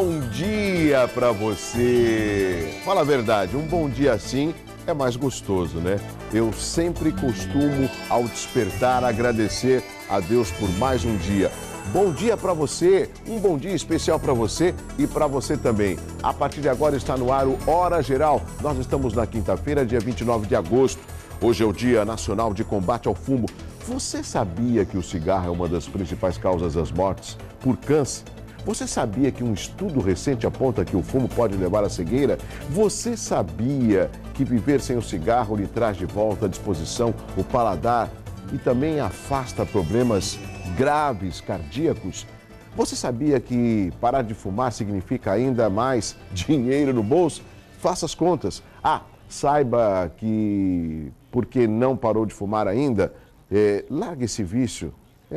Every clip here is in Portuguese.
bom dia para você. Fala a verdade, um bom dia assim é mais gostoso, né? Eu sempre costumo, ao despertar, agradecer a Deus por mais um dia. Bom dia para você, um bom dia especial para você e para você também. A partir de agora está no ar o Hora Geral. Nós estamos na quinta-feira, dia 29 de agosto. Hoje é o Dia Nacional de Combate ao Fumo. Você sabia que o cigarro é uma das principais causas das mortes por câncer? Você sabia que um estudo recente aponta que o fumo pode levar à cegueira? Você sabia que viver sem o cigarro lhe traz de volta à disposição o paladar e também afasta problemas graves cardíacos? Você sabia que parar de fumar significa ainda mais dinheiro no bolso? Faça as contas. Saiba que porque não parou de fumar ainda, largue esse vício.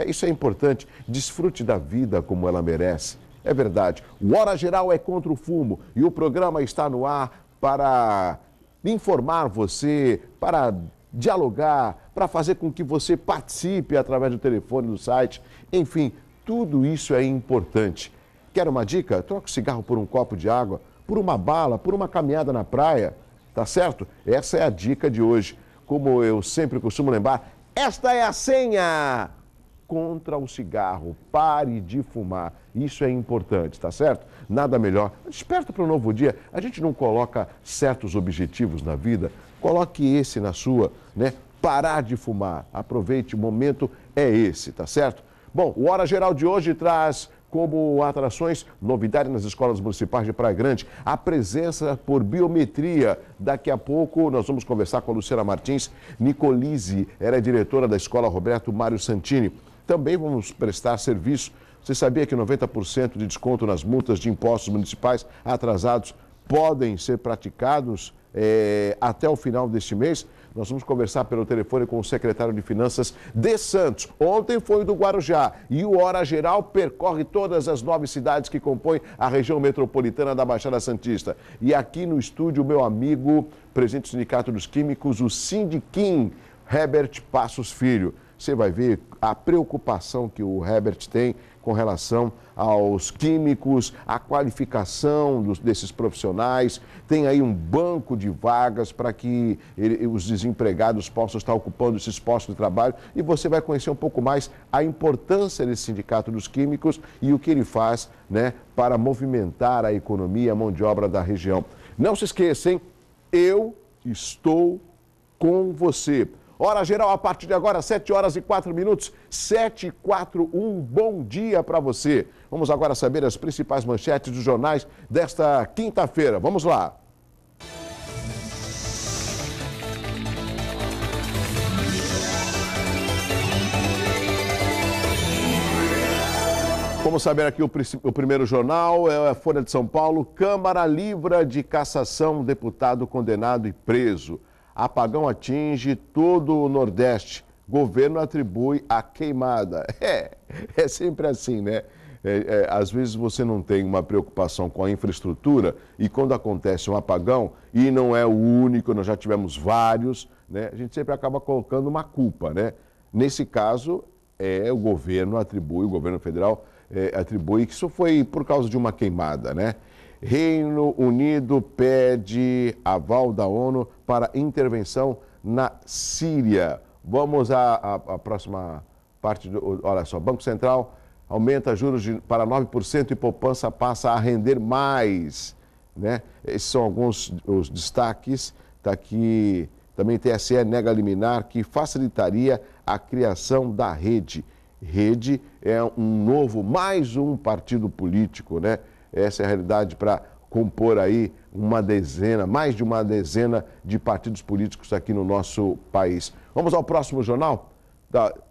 Isso é importante. Desfrute da vida como ela merece. É verdade. O Hora Geral é contra o fumo e o programa está no ar para informar você, para dialogar, para fazer com que você participe através do telefone, do site. Enfim, tudo isso é importante. Quer uma dica? Troque o cigarro por um copo de água, por uma bala, por uma caminhada na praia. Tá certo? Essa é a dica de hoje. Como eu sempre costumo lembrar, esta é a senha contra o cigarro. Pare de fumar. Isso é importante, tá certo? Nada melhor. Desperta para um novo dia. A gente não coloca certos objetivos na vida. Coloque esse na sua, né? Parar de fumar. Aproveite, o momento é esse, tá certo? Bom, o Hora Geral de hoje traz como atrações, novidade nas escolas municipais de Praia Grande, a presença por biometria. Daqui a pouco nós vamos conversar com a Luciana Martins Nicolisi, ela é diretora da Escola Roberto Mário Santini. Também vamos prestar serviço. Você sabia que 90% de desconto nas multas de impostos municipais atrasados podem ser praticados até o final deste mês? Nós vamos conversar pelo telefone com o secretário de Finanças de Santos. Ontem foi o do Guarujá e o Hora Geral percorre todas as 9 cidades que compõem a região metropolitana da Baixada Santista. E aqui no estúdio, meu amigo, presidente do Sindicato dos Químicos, o Sindiquim, Herbert Passos Filho. Você vai ver a preocupação que o Herbert tem com relação aos químicos, a qualificação desses profissionais. Tem aí um banco de vagas para que os desempregados possam estar ocupando esses postos de trabalho. E você vai conhecer um pouco mais a importância desse Sindicato dos Químicos e o que ele faz, né, para movimentar a economia e a mão de obra da região. Não se esqueçam, eu estou com você. Hora Geral a partir de agora, 7 horas e 4 minutos, 7h04, um bom dia para você. Vamos agora saber as principais manchetes dos jornais desta quinta-feira. Vamos lá. Vamos saber aqui o primeiro jornal, é a Folha de São Paulo. Câmara livra de cassação deputado condenado e preso. Apagão atinge todo o Nordeste. Governo atribui a queimada. É sempre assim, né? Às vezes você não tem uma preocupação com a infraestrutura e quando acontece um apagão, e não é o único, nós já tivemos vários, né? A gente sempre acaba colocando uma culpa, né? Nesse caso, o governo atribui, o governo federal atribui que isso foi por causa de uma queimada, né? Reino Unido pede aval da ONU para intervenção na Síria. Vamos à próxima parte. Olha só, Banco Central aumenta juros para 9% e poupança passa a render mais, né? Esses são alguns os destaques. Está aqui também TSE nega liminar que facilitaria a criação da Rede. Rede é mais um partido político, né? Essa é a realidade para compor aí mais de uma dezena de partidos políticos aqui no nosso país. Vamos ao próximo jornal?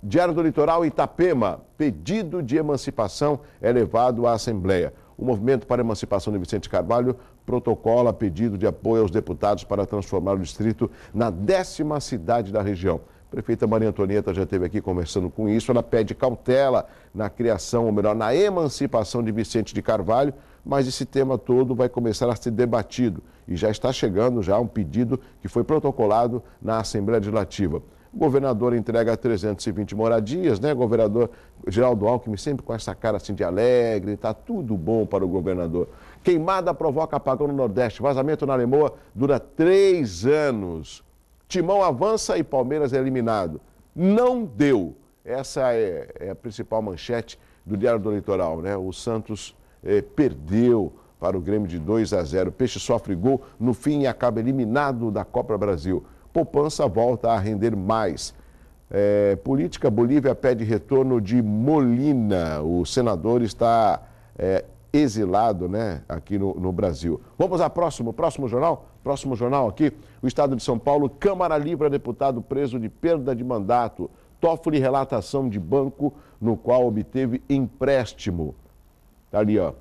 Diário do Litoral, Itapema. Pedido de emancipação é levado à Assembleia. O Movimento para a Emancipação de Vicente Carvalho protocola pedido de apoio aos deputados para transformar o distrito na 10ª cidade da região. A prefeita Maria Antonieta já esteve aqui conversando com isso. Ela pede cautela na criação, ou melhor, na emancipação de Vicente de Carvalho, mas esse tema todo vai começar a ser debatido e já está chegando um pedido que foi protocolado na Assembleia Legislativa. O governador entrega 320 moradias, né? Governador Geraldo Alckmin sempre com essa cara assim de alegre, tá tudo bom para o governador. Queimada provoca apagão no Nordeste, vazamento na Lemoa dura 3 anos. Timão avança e Palmeiras é eliminado. Não deu. Essa é a principal manchete do Diário do Litoral, né? O Santos perdeu para o Grêmio de 2-0. Peixe sofre gol no fim e acaba eliminado da Copa Brasil. Poupança volta a render mais. Política, Bolívia pede retorno de Molina. O senador está exilado, né, aqui no Brasil. Vamos ao próximo jornal? Próximo jornal aqui. O Estado de São Paulo, Câmara livra deputado preso de perda de mandato. Toffoli relata ação de banco no qual obteve empréstimo. Tá ali, ó.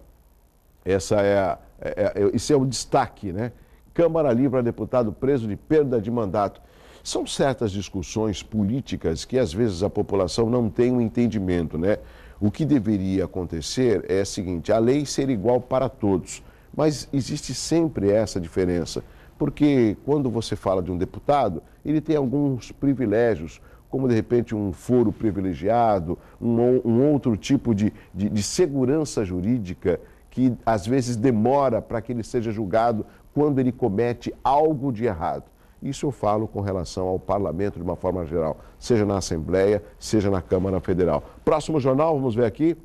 Esse é o destaque, né? Câmara livra deputado preso de perda de mandato. São certas discussões políticas que às vezes a população não tem um entendimento, né? O que deveria acontecer é o seguinte, a lei ser igual para todos, mas existe sempre essa diferença, porque quando você fala de um deputado, ele tem alguns privilégios, como de repente um foro privilegiado, um outro tipo de segurança jurídica que às vezes demora para que ele seja julgado quando ele comete algo de errado. Isso eu falo com relação ao parlamento de uma forma geral, seja na Assembleia, seja na Câmara Federal. Próximo jornal, vamos ver aqui.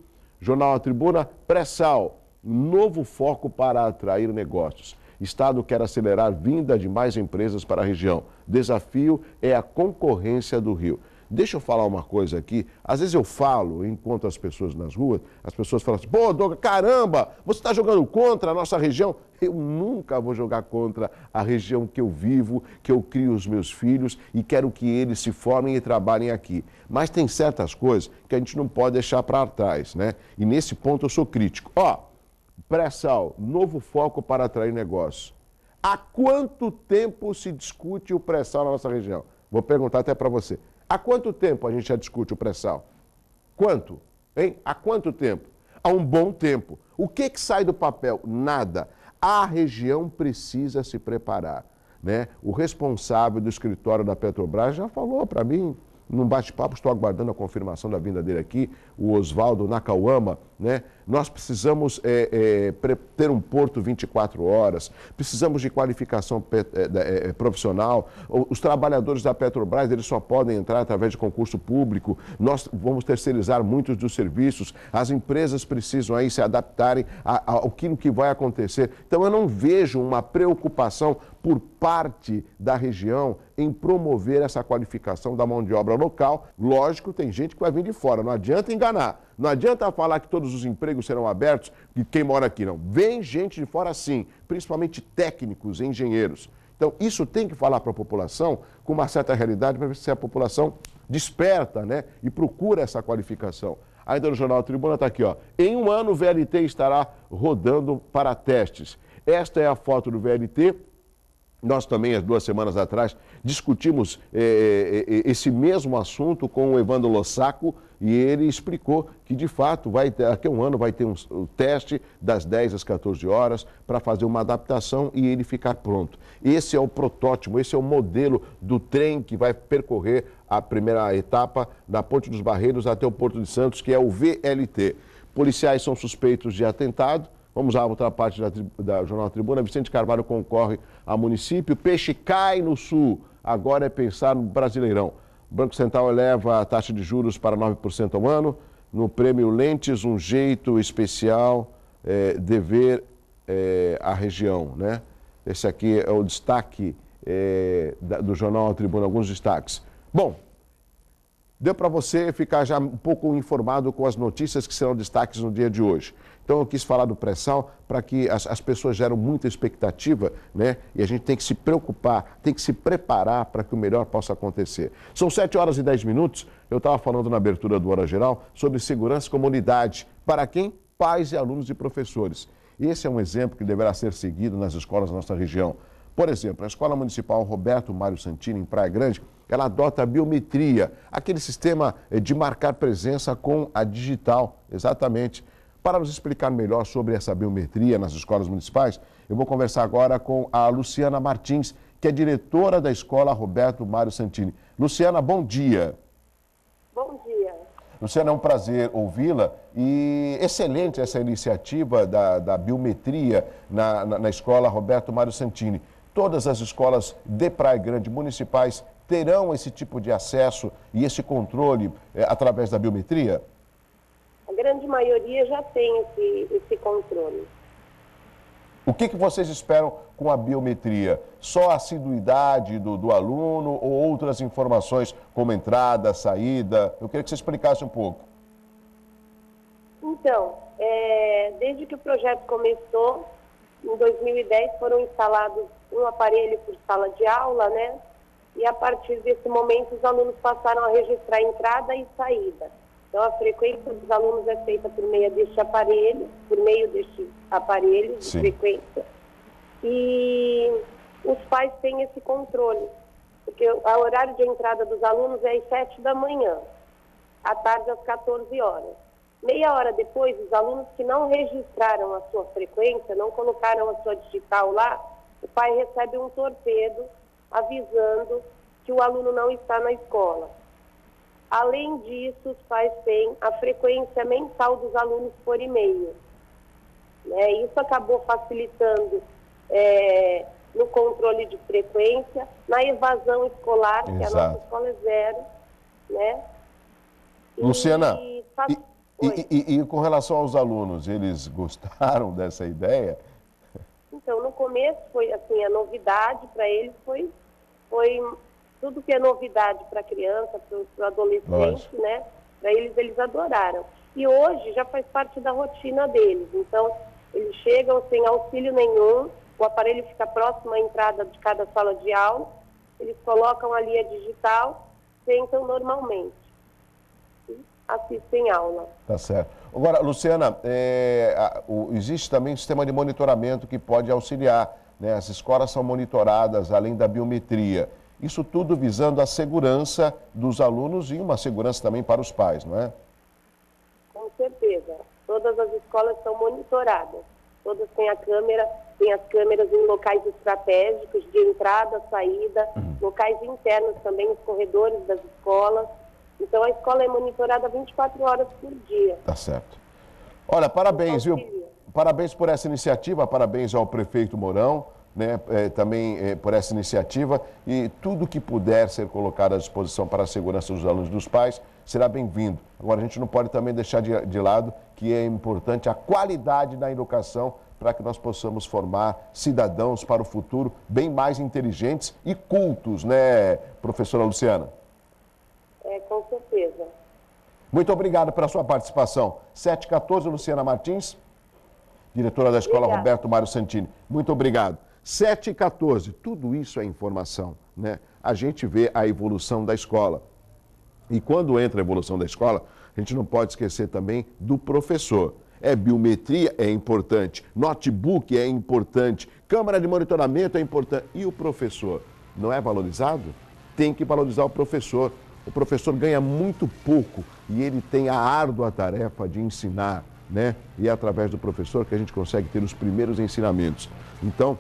Jornal A Tribuna, pré-sal, novo foco para atrair negócios. Estado quer acelerar vinda de mais empresas para a região. Desafio é a concorrência do Rio. Deixa eu falar uma coisa aqui. Às vezes eu falo, enquanto as pessoas nas ruas, as pessoas falam assim, pô, Douglas, caramba, você está jogando contra a nossa região? Eu nunca vou jogar contra a região que eu vivo, que eu crio os meus filhos e quero que eles se formem e trabalhem aqui. Mas tem certas coisas que a gente não pode deixar para trás, né? E nesse ponto eu sou crítico. Ó, pré-sal, novo foco para atrair negócios. Há quanto tempo se discute o pré-sal na nossa região? Vou perguntar até para você. Há quanto tempo a gente já discute o pré-sal? Quanto? Hein? Há quanto tempo? Há um bom tempo. O que sai do papel? Nada. A região precisa se preparar, né? O responsável do escritório da Petrobras já falou para mim, num bate-papo, estou aguardando a confirmação da vinda dele aqui, o Oswaldo Nakawama, né? Nós precisamos ter um porto 24 horas, precisamos de qualificação profissional, os trabalhadores da Petrobras, eles só podem entrar através de concurso público, nós vamos terceirizar muitos dos serviços, as empresas precisam aí se adaptarem ao que vai acontecer. Então eu não vejo uma preocupação por parte da região em promover essa qualificação da mão de obra local. Lógico, tem gente que vai vir de fora, não adianta enganar. Não adianta falar que todos os empregos serão abertos e quem mora aqui não. Vem gente de fora sim, principalmente técnicos, engenheiros. Então, isso tem que falar para a população com uma certa realidade para ver se a população desperta, né, e procura essa qualificação. Ainda no Jornal Tribuna está aqui, ó. Em um ano o VLT estará rodando para testes. Esta é a foto do VLT. Nós também, há 2 semanas atrás, discutimos esse mesmo assunto com o Evandro Lossaco e ele explicou que, de fato, daqui a um ano vai ter um teste das 10 às 14 horas para fazer uma adaptação e ele ficar pronto. Esse é o protótipo, esse é o modelo do trem que vai percorrer a primeira etapa da Ponte dos Barreiros até o Porto de Santos, que é o VLT. Policiais são suspeitos de atentado. Vamos à outra parte da Jornal Tribuna. Vicente Carvalho concorre a município. Peixe cai no sul. Agora é pensar no Brasileirão. O Banco Central eleva a taxa de juros para 9% ao ano. No prêmio Lentes, um jeito especial de ver a região, né? Esse aqui é o destaque do Jornal Tribuna, alguns destaques. Bom, deu para você ficar já um pouco informado com as notícias que serão destaques no dia de hoje. Então eu quis falar do pré-sal para que as pessoas geram muita expectativa, né? E a gente tem que se preocupar, tem que se preparar para que o melhor possa acontecer. São 7 horas e 10 minutos. Eu estava falando na abertura do Hora Geral sobre segurança e comunidade. Para quem? Pais e alunos e professores. Esse é um exemplo que deverá ser seguido nas escolas da nossa região. Por exemplo, a Escola Municipal Roberto Mário Santini, em Praia Grande, ela adota a biometria, aquele sistema de marcar presença com a digital, exatamente. Para nos explicar melhor sobre essa biometria nas escolas municipais, eu vou conversar agora com a Luciana Martins, que é diretora da Escola Roberto Mário Santini. Luciana, bom dia. Bom dia. Luciana, é um prazer ouvi-la e excelente essa iniciativa da biometria na Escola Roberto Mário Santini. Todas as escolas de Praia Grande municipais terão esse tipo de acesso e esse controle através da biometria? A grande maioria já tem esse controle. O que vocês esperam com a biometria? Só a assiduidade do aluno ou outras informações como entrada, saída? Eu queria que você explicasse um pouco. Então, desde que o projeto começou, em 2010 foram instalados um aparelho por sala de aula, né? E a partir desse momento os alunos passaram a registrar entrada e saída. Então a frequência dos alunos é feita por meio deste aparelho, de frequência. E os pais têm esse controle, porque o horário de entrada dos alunos é às 7 da manhã, à tarde às 14 horas. Meia hora depois, os alunos que não registraram a sua frequência, não colocaram a sua digital lá, o pai recebe um torpedo avisando que o aluno não está na escola. Além disso, os pais têm a frequência mensal dos alunos por e-mail. Isso acabou facilitando no controle de frequência, na evasão escolar, que a nossa escola é zero. Né? Luciana, e com relação aos alunos, eles gostaram dessa ideia? Então, no começo foi assim, a novidade para eles foi tudo que é novidade para a criança, para o adolescente, né? Para eles adoraram. E hoje já faz parte da rotina deles. Então, eles chegam sem auxílio nenhum, o aparelho fica próximo à entrada de cada sala de aula, eles colocam ali a digital, sentam normalmente e assistem aula. Tá certo. Agora, Luciana, existe também um sistema de monitoramento que pode auxiliar, né? As escolas são monitoradas além da biometria. Isso tudo visando a segurança dos alunos e uma segurança também para os pais, não é? Com certeza. Todas as escolas são monitoradas. Todas têm as câmeras em locais estratégicos de entrada, saída, locais internos também, os corredores das escolas. Então, a escola é monitorada 24 horas por dia. Tá certo. Olha, parabéns, viu? Parabéns por essa iniciativa, parabéns ao prefeito Mourão, né, também por essa iniciativa, e tudo que puder ser colocado à disposição para a segurança dos alunos e dos pais será bem-vindo. Agora, a gente não pode também deixar de lado que é importante a qualidade da educação para que nós possamos formar cidadãos para o futuro bem mais inteligentes e cultos, né, professora Luciana? Com certeza. Muito obrigado pela sua participação. 7h14, Luciana Martins, diretora da Escola Roberto Mário Santini. Muito obrigado. 7h14, tudo isso é informação, né? A gente vê a evolução da escola. E quando entra a evolução da escola, a gente não pode esquecer também do professor. Biometria é importante, notebook é importante, câmera de monitoramento é importante. E o professor não é valorizado? Tem que valorizar o professor. O professor ganha muito pouco e ele tem a árdua tarefa de ensinar, né? E é através do professor que a gente consegue ter os primeiros ensinamentos. Então,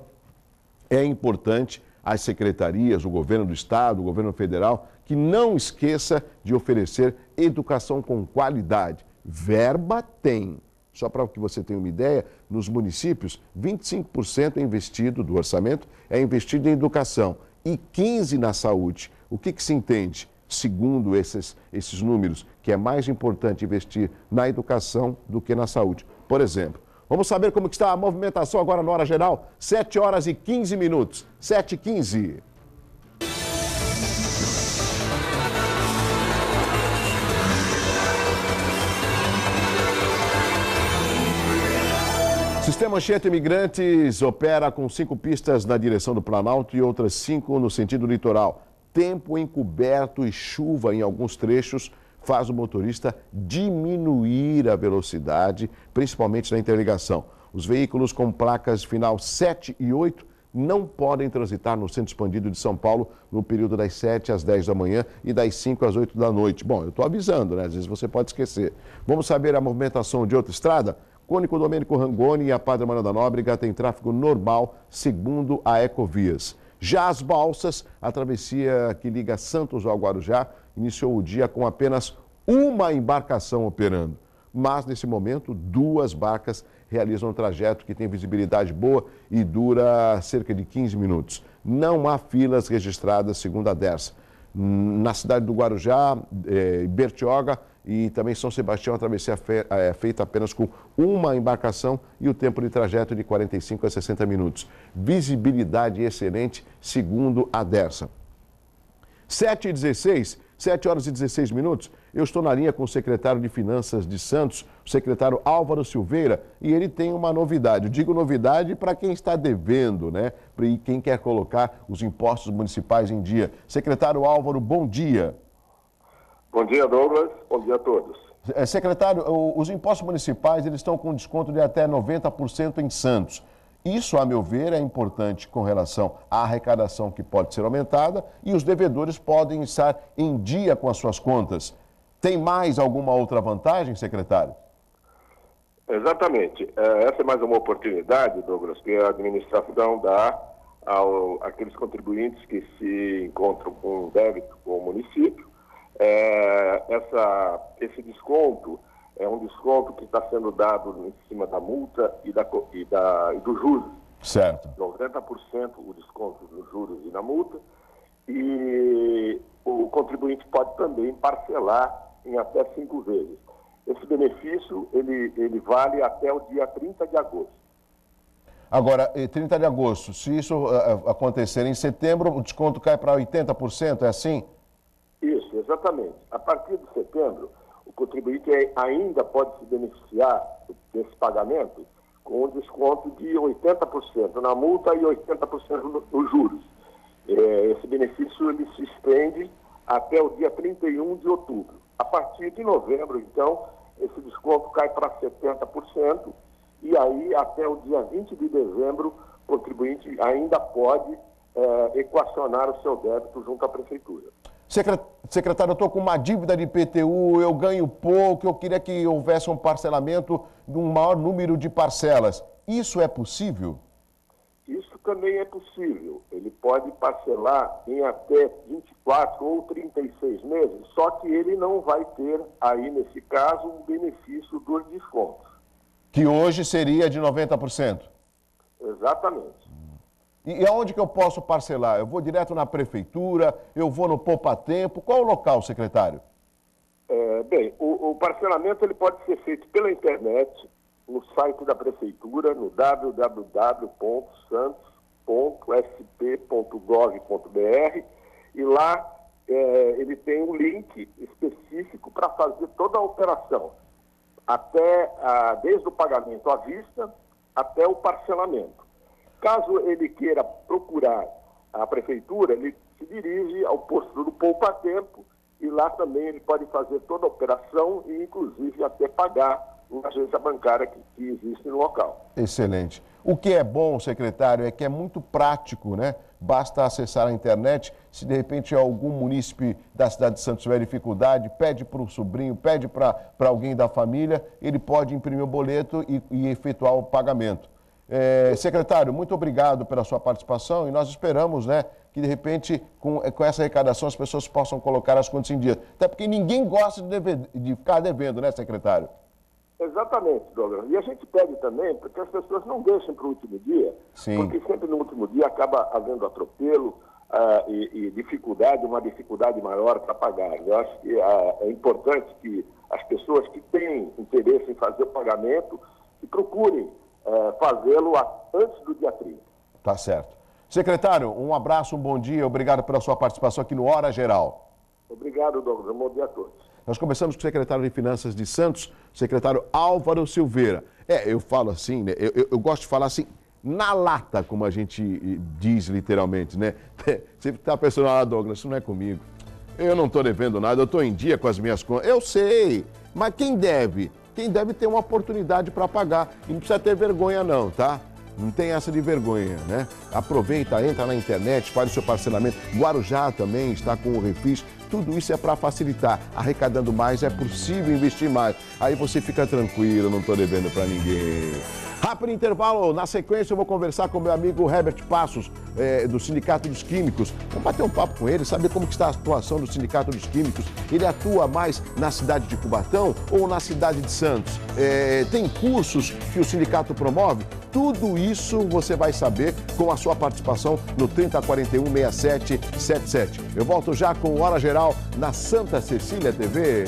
é importante as secretarias, o governo do estado, o governo federal, que não esqueça de oferecer educação com qualidade. Verba tem. Só para que você tenha uma ideia, nos municípios, 25% é investido do orçamento é investido em educação e 15% na saúde. O que se entende? Segundo esses números, que é mais importante investir na educação do que na saúde. Por exemplo, vamos saber como está a movimentação agora na hora geral? 7h15. 7h15. Sistema Anchieta Imigrantes opera com 5 pistas na direção do Planalto e outras 5 no sentido litoral. Tempo encoberto e chuva em alguns trechos faz o motorista diminuir a velocidade, principalmente na interligação. Os veículos com placas final 7 e 8 não podem transitar no centro expandido de São Paulo no período das 7 às 10 da manhã e das 5 às 8 da noite. Bom, eu estou avisando, né? Às vezes você pode esquecer. Vamos saber a movimentação de outra estrada? Cônico Domênico Rangoni e a Padre Manuel da Nóbrega têm tráfego normal, segundo a Ecovias. Já as balsas, a travessia que liga Santos ao Guarujá, iniciou o dia com apenas uma embarcação operando. Mas, nesse momento, 2 barcas realizam um trajeto que tem visibilidade boa e dura cerca de 15 minutos. Não há filas registradas, segundo a Dersa. Na cidade do Guarujá, Bertioga e também São Sebastião, a travessia é feita apenas com uma embarcação e o tempo de trajeto de 45 a 60 minutos. Visibilidade excelente, segundo a Dersa. 7 horas e 16 minutos, eu estou na linha com o secretário de Finanças de Santos, o secretário Álvaro Silveira, e ele tem uma novidade. Eu digo novidade para quem está devendo, né? E quem quer colocar os impostos municipais em dia. Secretário Álvaro, bom dia. Bom dia, Douglas. Bom dia a todos. Secretário, os impostos municipais eles estão com desconto de até 90% em Santos. Isso, a meu ver, é importante com relação à arrecadação que pode ser aumentada e os devedores podem estar em dia com as suas contas. Tem mais alguma outra vantagem, secretário? Exatamente. Essa é mais uma oportunidade, Douglas, que a administração dá àqueles contribuintes que se encontram com um débito com o município. Esse desconto é um desconto que está sendo dado em cima da multa e dos juros. Certo. 90% o desconto dos juros e da multa. E o contribuinte pode também parcelar em até 5 vezes. Esse benefício, ele vale até o dia 30 de agosto. Agora, 30 de agosto, se isso acontecer em setembro, o desconto cai para 80%, é assim? Isso, exatamente. A partir de setembro, o contribuinte ainda pode se beneficiar desse pagamento com um desconto de 80% na multa e 80% nos juros. Esse benefício ele se estende até o dia 31 de outubro. A partir de novembro, então, esse desconto cai para 70% e aí até o dia 20 de dezembro o contribuinte ainda pode equacionar o seu débito junto à prefeitura. Secretário, eu estou com uma dívida de IPTU, eu ganho pouco, eu queria que houvesse um parcelamento de um maior número de parcelas. Isso é possível? Isso também é possível. Ele pode parcelar em até 24 ou 36 meses, só que ele não vai ter aí, nesse caso, um benefício dos descontos. Que hoje seria de 90%? Exatamente. E aonde que eu posso parcelar? Eu vou direto na prefeitura, eu vou no Poupa Tempo, qual o local, secretário? Bem, o parcelamento ele pode ser feito pela internet, no site da prefeitura, no www.santos.sp.gov.br e lá ele tem um link específico para fazer toda a operação, desde o pagamento à vista até o parcelamento. Caso ele queira procurar a prefeitura, ele se dirige ao posto do Poupa Tempo e lá também ele pode fazer toda a operação e, inclusive, até pagar uma agência bancária que existe no local. Excelente. O que é bom, secretário, é que é muito prático, né? Basta acessar a internet, se de repente algum munícipe da cidade de Santos tiver dificuldade, pede para o sobrinho, pede para alguém da família, ele pode imprimir o boleto e efetuar o pagamento. Secretário, muito obrigado pela sua participação e nós esperamos, né, que de repente com essa arrecadação as pessoas possam colocar as contas em dia. Até porque ninguém gosta de ficar devendo, né, secretário? Exatamente, Douglas. E a gente pede também porque as pessoas não deixem para o último dia, Sim. Porque sempre no último dia acaba havendo atropelo e dificuldade, uma dificuldade maior para pagar. Eu acho que é importante que as pessoas que têm interesse em fazer o pagamento que procurem fazê-lo antes do dia 30. Tá certo. Secretário, um abraço, um bom dia, obrigado pela sua participação aqui no Hora Geral. Obrigado, Douglas. Um bom dia a todos. Nós começamos com o secretário de Finanças de Santos, secretário Álvaro Silveira. Eu falo assim, né? Eu gosto de falar assim, na lata, como a gente diz literalmente, né? Você está pensando, Douglas, isso não é comigo. Eu não estou devendo nada, eu estou em dia com as minhas contas. Eu sei, mas quem deve? Quem deve ter uma oportunidade para pagar. E não precisa ter vergonha não, tá? Não tem essa de vergonha, né? Aproveita, entra na internet, faz o seu parcelamento. Guarujá também está com o Refis. Tudo isso é para facilitar. Arrecadando mais, é possível investir mais. Aí você fica tranquilo, não estou devendo para ninguém. Rápido intervalo, na sequência eu vou conversar com meu amigo Herbert Passos, do Sindicato dos Químicos. Vamos bater um papo com ele, saber como que está a situação do Sindicato dos Químicos. Ele atua mais na cidade de Cubatão ou na cidade de Santos? Tem cursos que o sindicato promove? Tudo isso você vai saber com a sua participação no 3041-6777. Eu volto já com Hora Geral na Santa Cecília TV.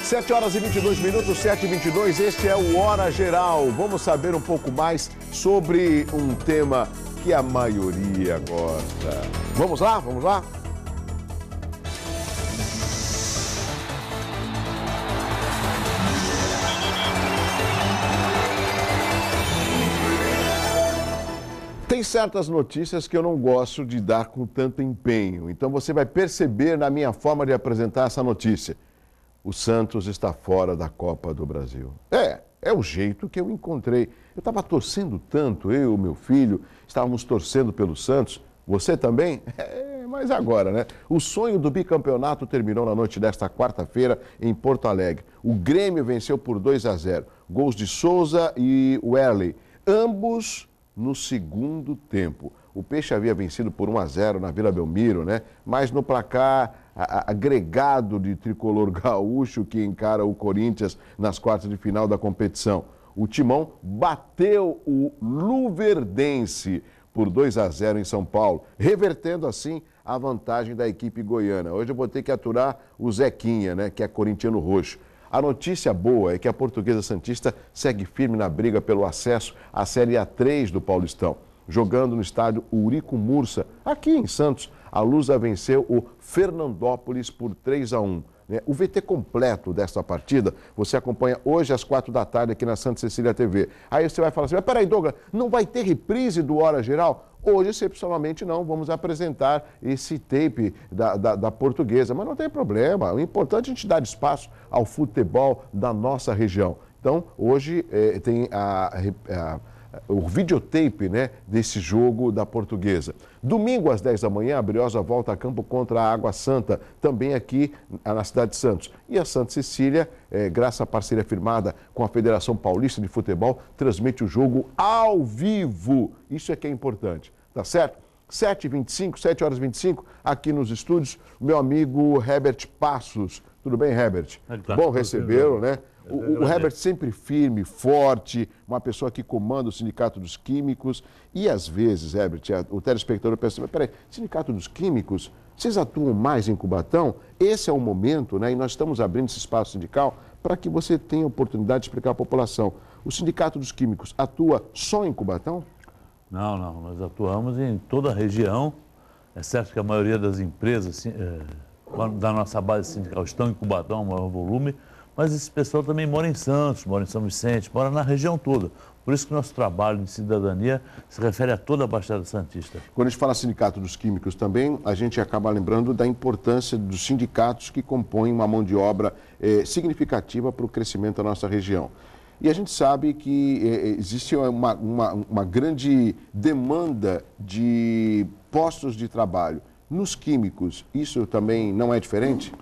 Sete horas e 22 minutos, 7h22, este é o Hora Geral. Vamos saber um pouco mais sobre um tema que a maioria gosta. Vamos lá? Vamos lá? Tem certas notícias que eu não gosto de dar com tanto empenho, então você vai perceber na minha forma de apresentar essa notícia. O Santos está fora da Copa do Brasil. É o jeito que eu encontrei. Eu estava torcendo tanto, eu e meu filho, estávamos torcendo pelo Santos. Você também? Mas agora, né? O sonho do bicampeonato terminou na noite desta quarta-feira em Porto Alegre. O Grêmio venceu por 2-0. Gols de Souza e Werley, ambos no segundo tempo. O Peixe havia vencido por 1-0 na Vila Belmiro, né? Mas no placar agregado de tricolor gaúcho que encara o Corinthians nas quartas de final da competição. O Timão bateu o Luverdense por 2-0 em São Paulo, revertendo assim a vantagem da equipe goiana. Hoje eu vou ter que aturar o Zequinha, né, que é corintiano roxo. A notícia boa é que a Portuguesa Santista segue firme na briga pelo acesso à Série A3 do Paulistão. Jogando no estádio Eurico Mursa, aqui em Santos, a Lusa venceu o Fernandópolis por 3-1. O VT completo desta partida você acompanha hoje às 4 da tarde aqui na Santa Cecília TV. Aí você vai falar assim, mas peraí, Douglas, não vai ter reprise do Hora Geral? Hoje, excepcionalmente, não. Vamos apresentar esse tape da Portuguesa, mas não tem problema. O importante é a gente dar espaço ao futebol da nossa região. Então, hoje tem o videotape, né, desse jogo da Portuguesa. Domingo, às 10 da manhã, a Briosa volta a campo contra a Água Santa, também aqui na cidade de Santos. E a Santa Cecília, graças à parceria firmada com a Federação Paulista de Futebol, transmite o jogo ao vivo. Isso é que é importante, tá certo? 7h25, aqui nos estúdios, meu amigo Herbert Passos. Tudo bem, Herbert? Bom recebê-lo, né? O Herbert sempre firme, forte, uma pessoa que comanda o Sindicato dos Químicos. E às vezes, Herbert, o telespectador pensa, mas peraí, Sindicato dos Químicos, vocês atuam mais em Cubatão? Esse é o momento, né? E nós estamos abrindo esse espaço sindical para que você tenha a oportunidade de explicar à população. O Sindicato dos Químicos atua só em Cubatão? Não, nós atuamos em toda a região. É certo que a maioria das empresas da nossa base sindical estão em Cubatão, maior volume, mas esse pessoal também mora em Santos, mora em São Vicente, mora na região toda. Por isso que o nosso trabalho de cidadania se refere a toda a Baixada Santista. Quando a gente fala Sindicato dos Químicos também, a gente acaba lembrando da importância dos sindicatos que compõem uma mão de obra significativa para o crescimento da nossa região. E a gente sabe que existe uma grande demanda de postos de trabalho. Nos químicos, isso também não é diferente?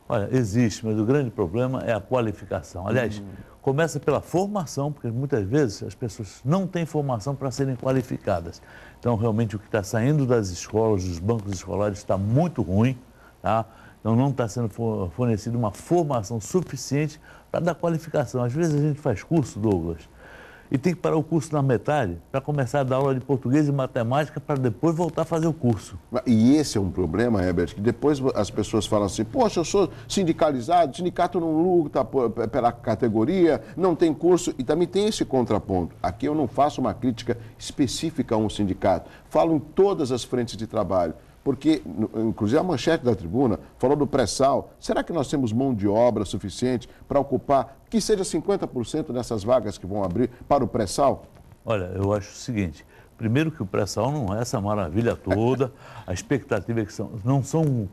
Olha, existe, mas o grande problema é a qualificação. Aliás, começa pela formação, porque muitas vezes as pessoas não têm formação para serem qualificadas. Então, realmente, o que está saindo das escolas, dos bancos escolares, está muito ruim, tá? Então, não está sendo fornecida uma formação suficiente para dar qualificação. Às vezes a gente faz curso, Douglas, e tem que parar o curso na metade para começar a dar aula de português e matemática para depois voltar a fazer o curso. E esse é um problema, Herbert, que depois as pessoas falam assim, poxa, eu sou sindicalizado, o sindicato não luta pela categoria, não tem curso, e também tem esse contraponto. Aqui eu não faço uma crítica específica a um sindicato, falo em todas as frentes de trabalho. Porque, inclusive, a manchete da tribuna falou do pré-sal. Será que nós temos mão de obra suficiente para ocupar, que seja 50% dessas vagas que vão abrir para o pré-sal? Olha, eu acho o seguinte, primeiro que o pré-sal não é essa maravilha toda, a expectativa é que não são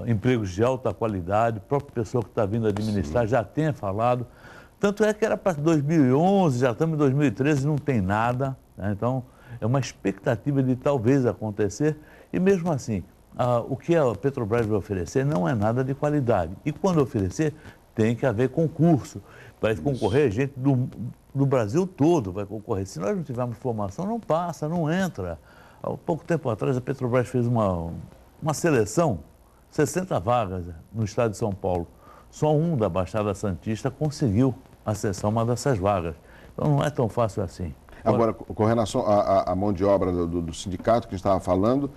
empregos de alta qualidade, a própria pessoa que está vindo administrar já tenha falado. Tanto é que era para 2011, já estamos em 2013 e não tem nada, né? Então, é uma expectativa de talvez acontecer e mesmo assim, o que a Petrobras vai oferecer não é nada de qualidade. E quando oferecer, tem que haver concurso. Vai concorrer gente do Brasil todo, vai concorrer. Se nós não tivermos formação, não passa, não entra. Há pouco tempo atrás, a Petrobras fez uma seleção, 60 vagas no estado de São Paulo. Só um da Baixada Santista conseguiu acessar uma dessas vagas. Então não é tão fácil assim. Agora, com relação à mão de obra do sindicato que a gente estava falando,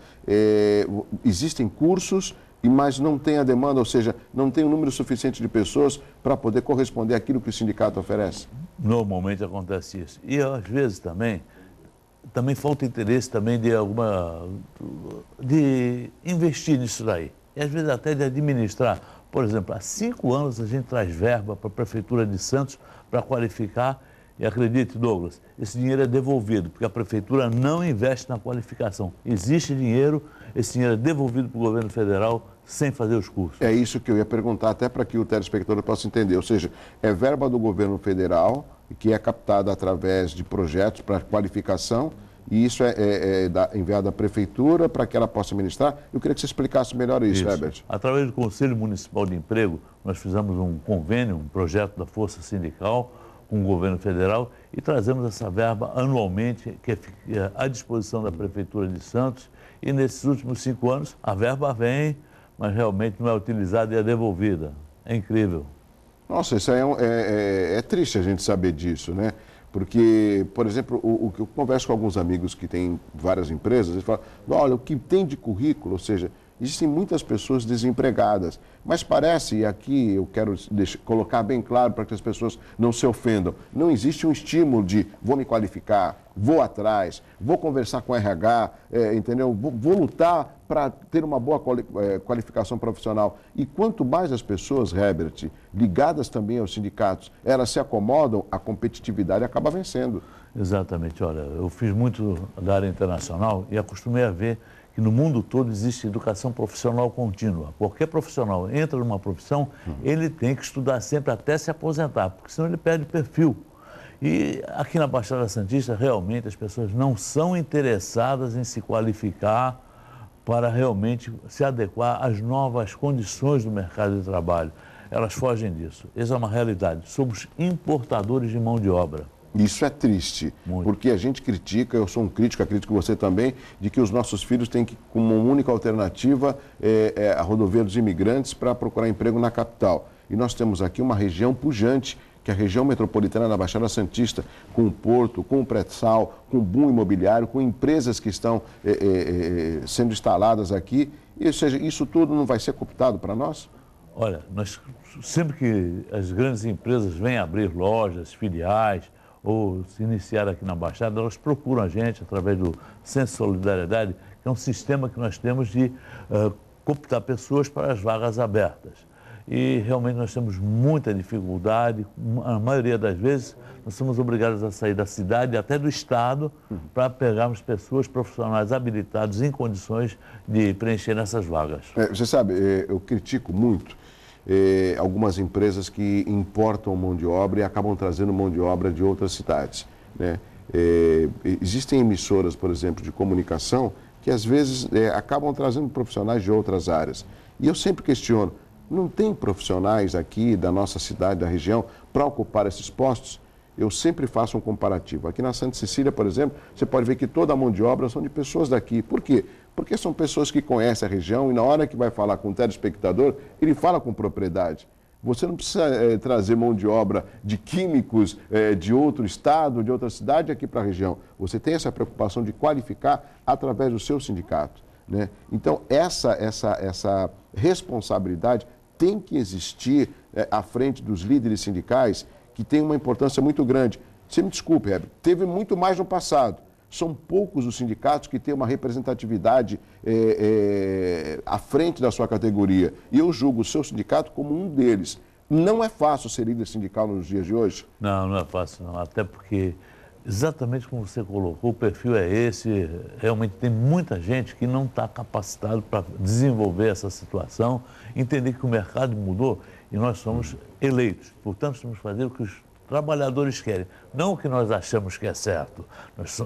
existem cursos, mas não tem a demanda, ou seja, não tem um número suficiente de pessoas para poder corresponder àquilo que o sindicato oferece? Normalmente acontece isso. E às vezes também falta interesse também de investir nisso daí. E às vezes até de administrar. Por exemplo, há 5 anos a gente traz verba para a Prefeitura de Santos para qualificar. E acredite, Douglas, esse dinheiro é devolvido, porque a Prefeitura não investe na qualificação. Existe dinheiro, esse dinheiro é devolvido para o governo federal sem fazer os cursos. É isso que eu ia perguntar, até para que o telespectador possa entender. Ou seja, é verba do governo federal que é captada através de projetos para qualificação e isso é enviado à Prefeitura para que ela possa ministrar. Eu queria que você explicasse melhor isso, Herbert. Através do Conselho Municipal de Emprego, nós fizemos um convênio, um projeto da Força Sindical com o governo federal e trazemos essa verba anualmente, que é à disposição da Prefeitura de Santos. E nesses últimos 5 anos, a verba vem, mas realmente não é utilizada e é devolvida. É incrível. Nossa, isso aí é triste a gente saber disso, né? Porque, por exemplo, o que eu converso com alguns amigos que têm várias empresas, eles falam, olha, o que tem de currículo, ou seja, existem muitas pessoas desempregadas, mas parece, e aqui eu quero colocar bem claro para que as pessoas não se ofendam, não existe um estímulo de vou me qualificar, vou atrás, vou conversar com o RH, entendeu? Vou lutar para ter uma boa qualificação profissional. E quanto mais as pessoas, Herbert, ligadas também aos sindicatos, elas se acomodam, a competitividade acaba vencendo. Exatamente. Olha, eu fiz muito da área internacional e acostumei a ver que no mundo todo existe educação profissional contínua. Qualquer profissional entra numa profissão, ele tem que estudar sempre até se aposentar, porque senão ele perde perfil. E aqui na Baixada Santista, realmente, as pessoas não são interessadas em se qualificar para realmente se adequar às novas condições do mercado de trabalho. Elas fogem disso. Essa é uma realidade. Somos importadores de mão de obra. Isso é triste, porque a gente critica, eu sou um crítico, acredito que você também, de que os nossos filhos têm que, como única alternativa, a rodovia dos imigrantes para procurar emprego na capital. E nós temos aqui uma região pujante, que é a região metropolitana da Baixada Santista, com o porto, com o pré-sal, com o boom imobiliário, com empresas que estão sendo instaladas aqui. Ou seja, isso tudo não vai ser cooptado para nós? Olha, sempre que as grandes empresas vêm abrir lojas, filiais, ou se iniciar aqui na Baixada, elas procuram a gente através do Centro de Solidariedade, que é um sistema que nós temos de cooptar pessoas para as vagas abertas. E realmente nós temos muita dificuldade, a maioria das vezes nós somos obrigados a sair da cidade, até do estado, para pegarmos pessoas profissionais habilitadas em condições de preencher essas vagas. Você sabe, eu critico muito algumas empresas que importam mão de obra e acabam trazendo mão de obra de outras cidades, né? Existem emissoras, por exemplo, de comunicação que às vezes acabam trazendo profissionais de outras áreas. E eu sempre questiono, não tem profissionais aqui da nossa cidade, da região, para ocupar esses postos? Eu sempre faço um comparativo. Aqui na Santa Cecília, por exemplo, você pode ver que toda a mão de obra são de pessoas daqui. Por quê? Porque são pessoas que conhecem a região e na hora que vai falar com o telespectador, ele fala com propriedade. Você não precisa trazer mão de obra de químicos de outro estado, de outra cidade aqui para a região. Você tem essa preocupação de qualificar através do seu sindicato, né? Então, essa responsabilidade tem que existir à frente dos líderes sindicais, que tem uma importância muito grande. Você me desculpe, Herbert, teve muito mais no passado. São poucos os sindicatos que têm uma representatividade à frente da sua categoria. E eu julgo o seu sindicato como um deles. Não é fácil ser líder sindical nos dias de hoje? Não, não é fácil não. Até porque, exatamente como você colocou, o perfil é esse. Realmente tem muita gente que não está capacitado para desenvolver essa situação, entender que o mercado mudou e nós somos eleitos. Portanto, temos que fazer o que os trabalhadores querem, não o que nós achamos que é certo. Nós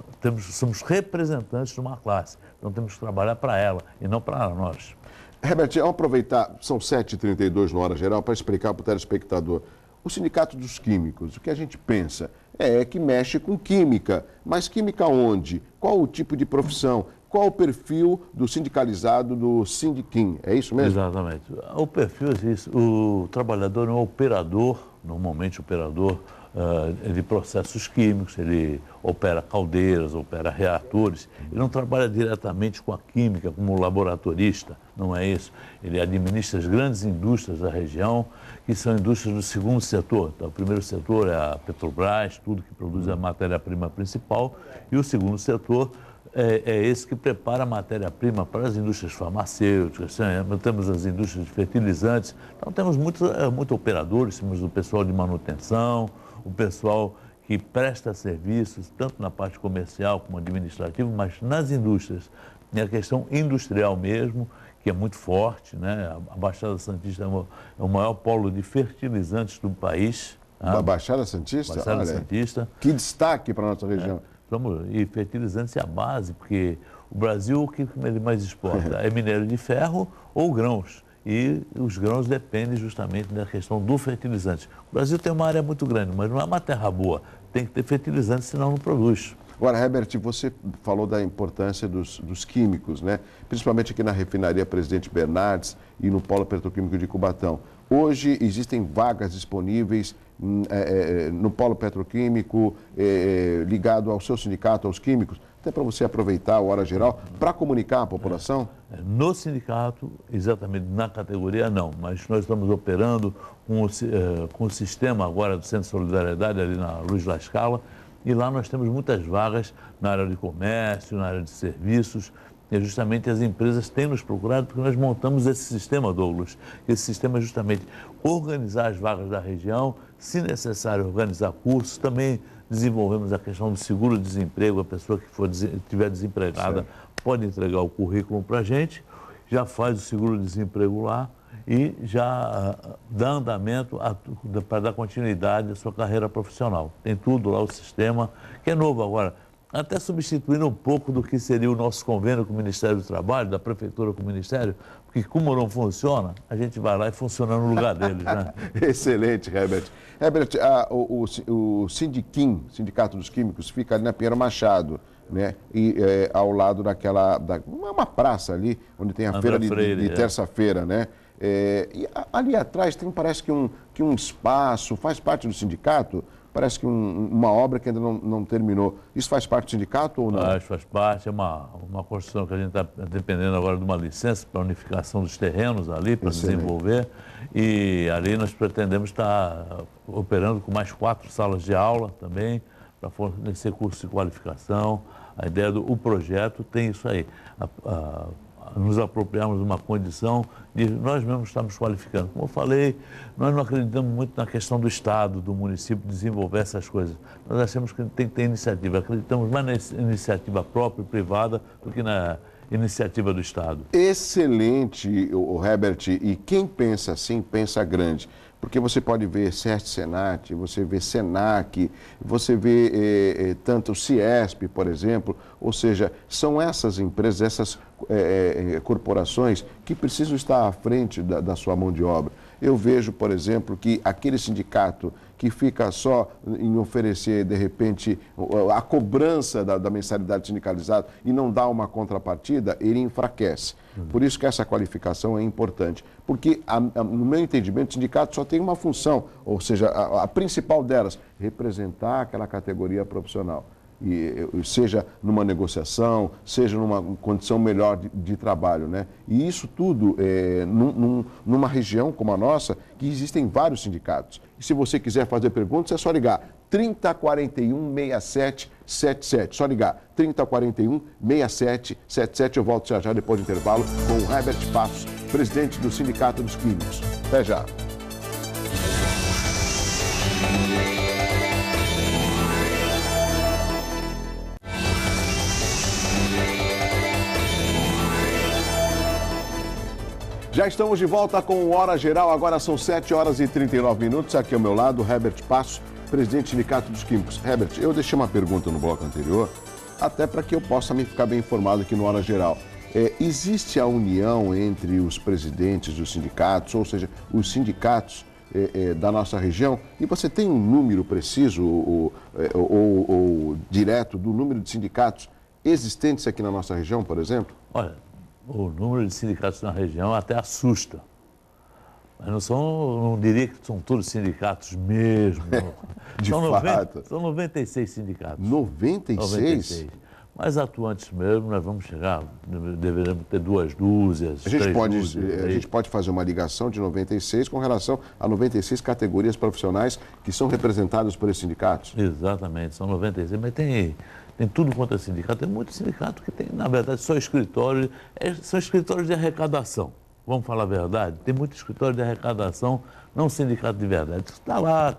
somos representantes de uma classe, então temos que trabalhar para ela e não para nós. Herbert, vamos aproveitar, são 7h32 no Hora Geral, para explicar para o telespectador. O Sindicato dos Químicos, o que a gente pensa é que mexe com química, mas química onde? Qual o tipo de profissão? Qual o perfil do sindicalizado do Sindiquim? É isso mesmo? Exatamente. O perfil é isso. O trabalhador é um operador, normalmente operador de processos químicos, ele opera caldeiras, opera reatores, ele não trabalha diretamente com a química como laboratorista, não é isso. Ele administra as grandes indústrias da região, que são indústrias do segundo setor. Então, o primeiro setor é a Petrobras, tudo que produz a matéria-prima principal, e o segundo setor é esse que prepara a matéria-prima para as indústrias farmacêuticas, temos as indústrias de fertilizantes, então temos muitos operadores, temos o pessoal de manutenção, o pessoal que presta serviços, tanto na parte comercial como administrativa, mas nas indústrias, a questão industrial mesmo, que é muito forte, né? A Baixada Santista é o maior polo de fertilizantes do país. A Baixada Santista? Baixada Santista. Que destaque para a nossa região. E fertilizantes é a base, porque o Brasil, o que ele mais exporta? É minério de ferro ou grãos. E os grãos dependem justamente da questão do fertilizante. O Brasil tem uma área muito grande, mas não é uma terra boa. Tem que ter fertilizante, senão não produz. Agora, Herbert, você falou da importância dos químicos, né? Principalmente aqui na refinaria Presidente Bernardes e no Polo Petroquímico de Cubatão. Hoje existem vagas disponíveis no Polo Petroquímico, ligado ao seu sindicato, aos químicos, até para você aproveitar a Hora Geral para comunicar à população? No sindicato, exatamente na categoria, não, mas nós estamos operando com o sistema agora do Centro de Solidariedade, ali na Luz La Scala, e lá nós temos muitas vagas na área de comércio, na área de serviços, e justamente as empresas têm nos procurado porque nós montamos esse sistema, Douglas. Esse sistema é justamente organizar as vagas da região, se necessário organizar cursos, também desenvolvemos a questão do seguro-desemprego, a pessoa que estiver desempregada pode entregar o currículo para a gente, já faz o seguro-desemprego lá e já dá andamento para dar continuidade à sua carreira profissional. Tem tudo lá, o sistema, que é novo agora. Até substituindo um pouco do que seria o nosso convênio com o Ministério do Trabalho, da Prefeitura com o Ministério, porque como não funciona, a gente vai lá e funciona no lugar deles, né? Excelente, Herbert. Herbert, o Sindiquim, Sindicato dos Químicos, fica ali na Pinheiro Machado, né? E ao lado uma praça ali, onde tem a feira de terça-feira, né? E ali atrás tem, parece que um espaço, faz parte do sindicato. Parece que uma obra que ainda não terminou. Isso faz parte do sindicato ou não? Faz parte, é uma construção que a gente está dependendo agora de uma licença para unificação dos terrenos ali, para desenvolver. E ali nós pretendemos estar operando com mais 4 salas de aula também, para fornecer curso de qualificação. A ideia do projeto tem isso aí. Nos apropriarmos de uma condição de nós mesmos estarmos qualificando. Como eu falei, nós não acreditamos muito na questão do Estado, do município desenvolver essas coisas. Nós achamos que tem que ter iniciativa. Acreditamos mais na iniciativa própria e privada do que na iniciativa do Estado. Excelente, Herbert. E quem pensa assim, pensa grande. Porque você pode ver Senat, você vê Senac, você vê tanto o Ciesp, por exemplo, ou seja, são essas empresas, essas corporações que precisam estar à frente da sua mão de obra. Eu vejo, por exemplo, que aquele sindicato que fica só em oferecer, de repente, a cobrança da mensalidade sindicalizada e não dá uma contrapartida, ele enfraquece. Por isso que essa qualificação é importante. Porque, no meu entendimento, o sindicato só tem uma função, ou seja, a principal delas, representar aquela categoria profissional. E seja numa negociação, seja numa condição melhor de trabalho, né? E isso tudo numa região como a nossa, que existem vários sindicatos. E se você quiser fazer perguntas, é só ligar 3041 6777. Só ligar 3041 6777. Eu volto já depois do intervalo com o Herbert Passos, presidente do Sindicato dos Químicos. Até já. Já estamos de volta com o Hora Geral, agora são 7h39. Aqui ao meu lado, Herbert Passos, presidente do Sindicato dos Químicos. Herbert, eu deixei uma pergunta no bloco anterior, até para que eu possa me ficar bem informado aqui no Hora Geral. Existe a união entre os presidentes dos sindicatos, ou seja, os sindicatos da nossa região, e você tem um número preciso ou direto do número de sindicatos existentes aqui na nossa região, por exemplo? Olha, o número de sindicatos na região até assusta. Mas não diria que são todos sindicatos mesmo. De fato. São 96 sindicatos. 96? 96. Mas atuantes mesmo, nós vamos chegar, deveremos ter 2 dúzias, a gente 3 pode, dúzias. A gente pode fazer uma ligação de 96 com relação a 96 categorias profissionais que são representadas por esses sindicatos? Exatamente, são 96, mas tem tudo quanto é sindicato. Tem muito sindicato que tem, na verdade, só escritório, são escritórios de arrecadação. Vamos falar a verdade? Tem muito escritório de arrecadação, não sindicato de verdade. Está lá,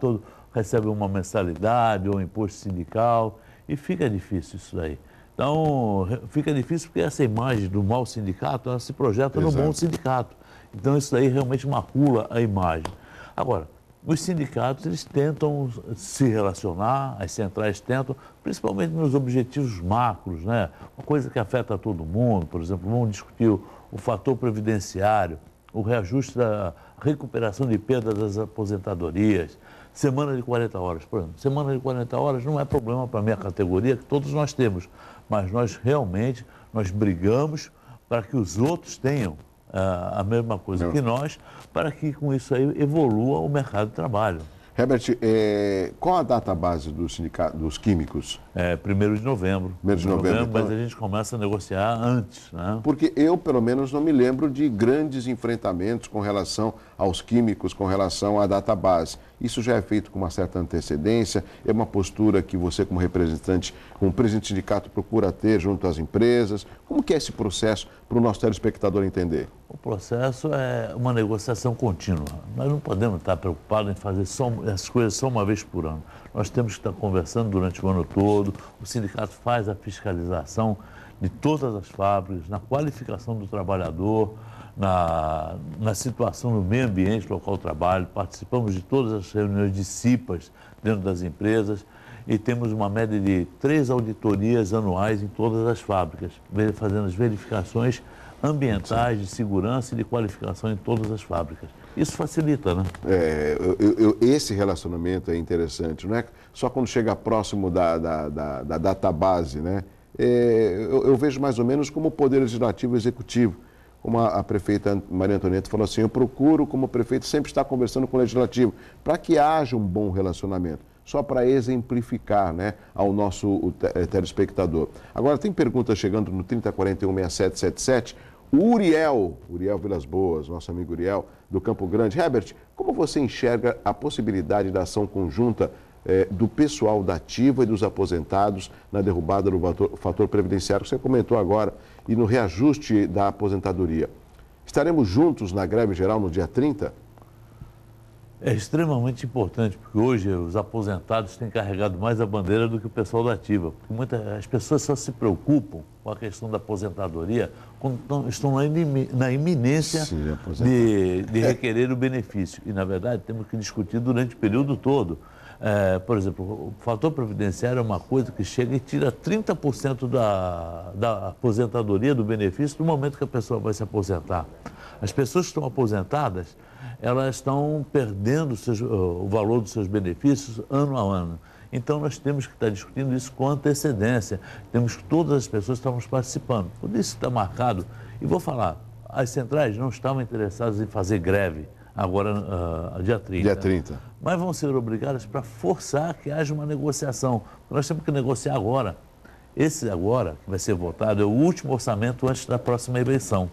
recebe uma mensalidade ou um imposto sindical e fica difícil isso daí. Então, fica difícil porque essa imagem do mau sindicato, ela se projeta no bom sindicato. Então, isso daí realmente macula a imagem. Agora, os sindicatos, eles tentam se relacionar, as centrais tentam, principalmente nos objetivos macros, né? Uma coisa que afeta todo mundo, por exemplo, vamos discutir o fator previdenciário, o reajuste da recuperação de perda das aposentadorias, semana de 40 horas, por exemplo. Semana de 40 horas não é problema para a minha categoria, que todos nós temos, mas nós realmente, nós brigamos para que os outros tenham a mesma coisa que nós, para que com isso aí evolua o mercado de trabalho. Herbert, qual a data base do sindicato dos químicos? 1º de novembro. 1º de novembro, então... Mas a gente começa a negociar antes, né? Porque eu, pelo menos, não me lembro de grandes enfrentamentos com relação aos químicos, com relação à data base. Isso já é feito com uma certa antecedência? É uma postura que você, como representante, como presidente do sindicato, procura ter junto às empresas? Como que é esse processo para o nosso telespectador entender? O processo é uma negociação contínua. Nós não podemos estar preocupados em fazer essas coisas só uma vez por ano. Nós temos que estar conversando durante o ano todo. O sindicato faz a fiscalização de todas as fábricas, na qualificação do trabalhador, na situação no meio ambiente, local de trabalho. Participamos de todas as reuniões de CIPAs dentro das empresas e temos uma média de 3 auditorias anuais em todas as fábricas, fazendo as verificações ambientais, de segurança e de qualificação em todas as fábricas. Isso facilita, né? Esse relacionamento é interessante, não é só quando chega próximo da database, né? Eu vejo mais ou menos como o Poder Legislativo e Executivo, como a prefeita Maria Antonieta falou assim, eu procuro, como prefeito, sempre estar conversando com o Legislativo, para que haja um bom relacionamento. Só para exemplificar, né, ao nosso telespectador. Agora, tem pergunta chegando no 3041-6777. O Uriel Vilas Boas, nosso amigo Uriel, do Campo Grande. Herbert, como você enxerga a possibilidade da ação conjunta do pessoal da ativa e dos aposentados na derrubada do fator previdenciário que você comentou agora e no reajuste da aposentadoria? Estaremos juntos na greve geral no dia 30? É extremamente importante, porque hoje os aposentados têm carregado mais a bandeira do que o pessoal da ativa. Porque as pessoas só se preocupam com a questão da aposentadoria quando estão na iminência de requerer o benefício. E, na verdade, temos que discutir durante o período todo. Por exemplo, o fator previdenciário é uma coisa que chega e tira 30% da aposentadoria, do benefício, no momento que a pessoa vai se aposentar. As pessoas que estão aposentadas, elas estão perdendo o valor dos seus benefícios ano a ano. Então, nós temos que estar discutindo isso com antecedência. Temos que todas as pessoas estamos participando. Por isso está marcado. E vou falar, as centrais não estavam interessadas em fazer greve agora, dia 30. Dia 30. Mas vão ser obrigadas para forçar que haja uma negociação. Nós temos que negociar agora. Esse agora, que vai ser votado, é o último orçamento antes da próxima eleição.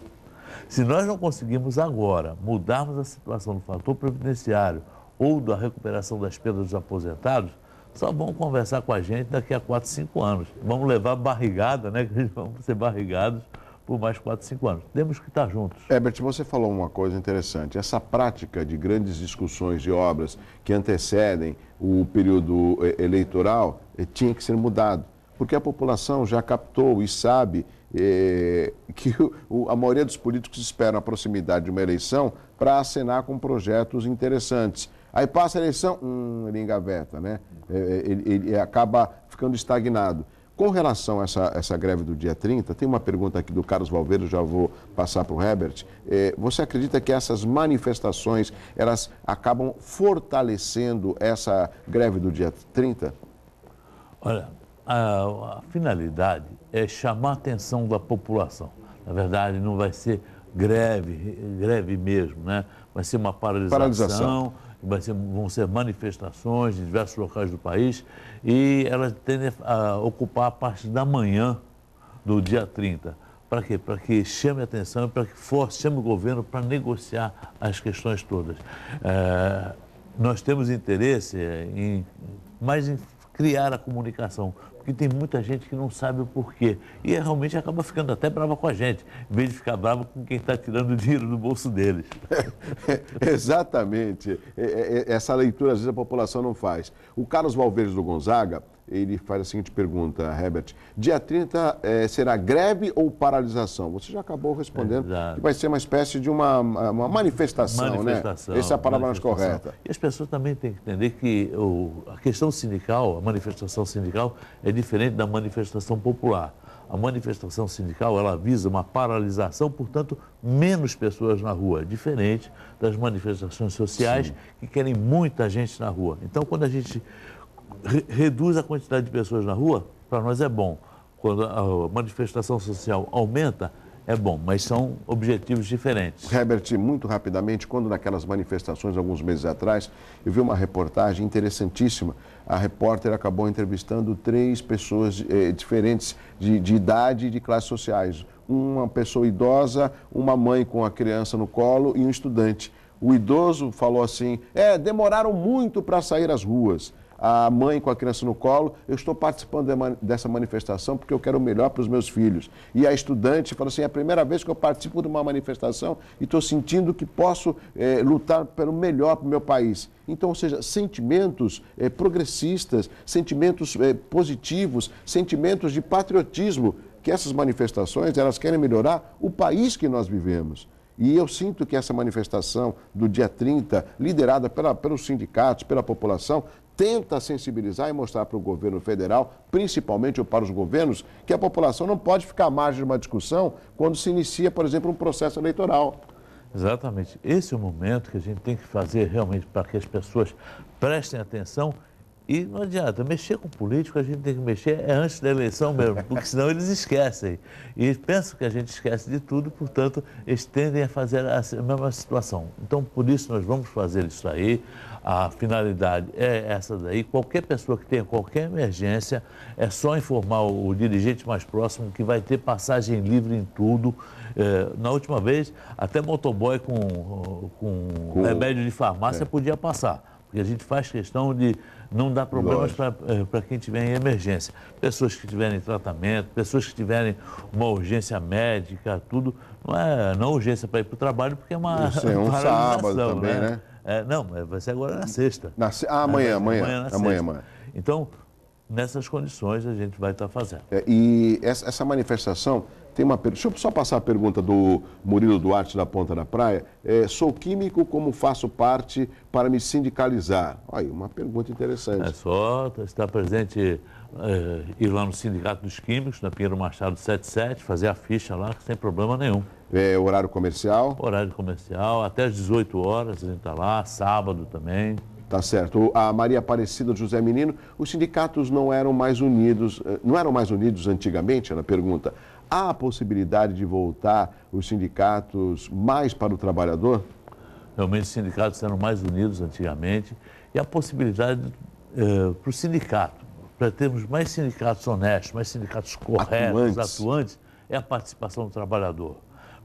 Se nós não conseguirmos agora mudarmos a situação do fator previdenciário ou da recuperação das perdas dos aposentados, só vão conversar com a gente daqui a 4, 5 anos. Vamos levar barrigada, né? Que vamos ser barrigados por mais 4, 5 anos. Temos que estar juntos. Herbert, você falou uma coisa interessante. Essa prática de grandes discussões de obras que antecedem o período eleitoral tinha que ser mudado, porque a população já captou e sabe que a maioria dos políticos esperam a proximidade de uma eleição para acenar com projetos interessantes. Aí passa a eleição, ele engaveta, né? Ele acaba ficando estagnado. Com relação a essa greve do dia 30, tem uma pergunta aqui do Carlos Valverde, já vou passar para o Herbert. Você acredita que essas manifestações, elas acabam fortalecendo essa greve do dia 30? Olha, a finalidade é chamar a atenção da população. Na verdade, não vai ser greve mesmo, né? Vai ser uma paralisação. Vão ser manifestações em diversos locais do país e elas tendem a ocupar a parte da manhã do dia 30. Para quê? Para que chame a atenção e para que chame o governo para negociar as questões todas. Nós temos interesse mais em criar a comunicação, porque tem muita gente que não sabe o porquê e realmente acaba ficando até brava com a gente, em vez de ficar brava com quem está tirando o dinheiro do bolso deles. Exatamente. Essa leitura, às vezes, a população não faz. O Carlos Valverde do Gonzaga, ele faz a seguinte pergunta, Herbert. Dia 30 será greve ou paralisação? Você já acabou respondendo que vai ser uma espécie de uma manifestação, né? Essa é a palavra mais correta. E as pessoas também têm que entender que a questão sindical, a manifestação sindical, é diferente da manifestação popular. A manifestação sindical, ela visa uma paralisação, portanto, menos pessoas na rua, diferente das manifestações sociais que querem muita gente na rua. Então, quando a gente reduz a quantidade de pessoas na rua, para nós é bom. Quando a manifestação social aumenta, é bom, mas são objetivos diferentes. Herbert, muito rapidamente, quando naquelas manifestações, alguns meses atrás, eu vi uma reportagem interessantíssima. A repórter acabou entrevistando 3 pessoas diferentes de idade e de classes sociais. Uma pessoa idosa, uma mãe com a criança no colo e um estudante. O idoso falou assim, demoraram muito para sair às ruas. A mãe com a criança no colo, eu estou participando dessa manifestação porque eu quero o melhor para os meus filhos. E a estudante falou assim, é a primeira vez que eu participo de uma manifestação e estou sentindo que posso lutar pelo melhor para o meu país. Então, ou seja, sentimentos progressistas, sentimentos positivos, sentimentos de patriotismo, que essas manifestações, elas querem melhorar o país que nós vivemos. E eu sinto que essa manifestação do dia 30, liderada pelos sindicatos, pela população, tenta sensibilizar e mostrar para o governo federal, principalmente para os governos, que a população não pode ficar à margem de uma discussão quando se inicia, por exemplo, um processo eleitoral. Exatamente. Esse é o momento que a gente tem que fazer realmente para que as pessoas prestem atenção. E não adianta, mexer com político, a gente tem que mexer antes da eleição mesmo, porque senão eles esquecem. E pensam que a gente esquece de tudo, portanto, eles tendem a fazer a mesma situação. Então, por isso, nós vamos fazer isso aí. A finalidade é essa daí. Qualquer pessoa que tenha qualquer emergência, é só informar o dirigente mais próximo que vai ter passagem livre em tudo. Na última vez, até motoboy com remédio de farmácia podia passar. Porque a gente faz questão de não dar problemas para quem tiver em emergência. Pessoas que tiverem tratamento, pessoas que tiverem uma urgência médica, tudo. Não urgência para ir para o trabalho, porque é uma Isso é um sábado também, né? Não, vai ser agora na sexta. Amanhã. Então, nessas condições, a gente vai estar fazendo. E essa manifestação... Deixa eu só passar a pergunta do Murilo Duarte, da Ponta da Praia. Sou químico, como faço parte para me sindicalizar? Aí, uma pergunta interessante. É só estar presente, ir lá no Sindicato dos Químicos, na Pinheiro Machado 77, fazer a ficha lá, sem problema nenhum. Horário comercial? Horário comercial, até às 18 horas a gente está lá, sábado também. Tá certo. A Maria Aparecida José Menino, os sindicatos não eram mais unidos antigamente? Ela pergunta. Há a possibilidade de voltar os sindicatos mais para o trabalhador? Realmente os sindicatos eram mais unidos antigamente e a possibilidade para o sindicato, para termos mais sindicatos honestos, mais sindicatos corretos, atuantes, é a participação do trabalhador.